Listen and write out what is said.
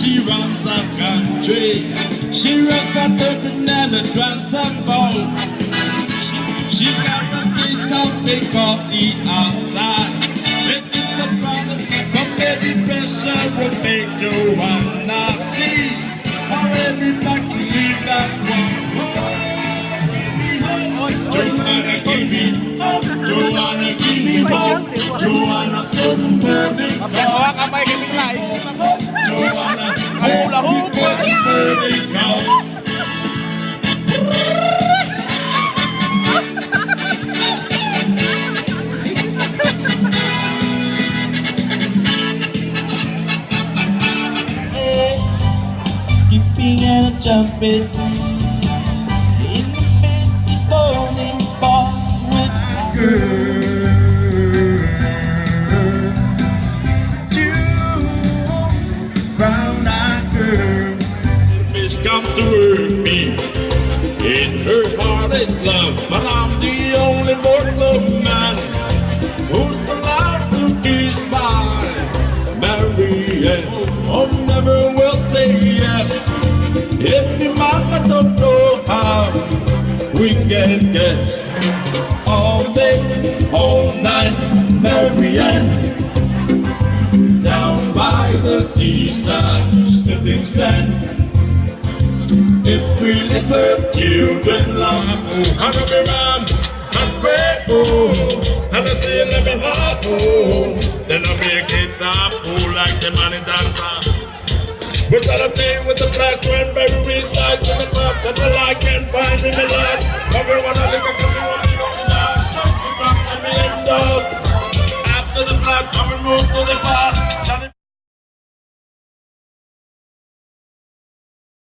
She runs the country. She runs the dirt and the drums and bone. She's got the face of big coffee outside. It's the problem, but baby pressure will make you wanna see how everybody leave that one. Joanna, give me up. Joanna, give me up. Joanna, put the burning Baka kamay kaming lain. Joanna, Hula hoop. burning out. Skipping and jumping in the misty morning fog with my girl. You brown-eyed girl. Miss come to hurt me. In her heart is love, but I'm the only mortal man who's allowed to kiss my Marianne. Oh, never will say yes if your mama don't know how we can get all day, all night, Marianne. Down by the seaside, sipping sand. Every little children laugh. Oh, I'm a ram, I'm grateful, and I say let me laugh. Oh, then I make it up, oh, like the man in dance. We're celebrating with the flash when baby resides in the club, cause all I can find in the love. Everyone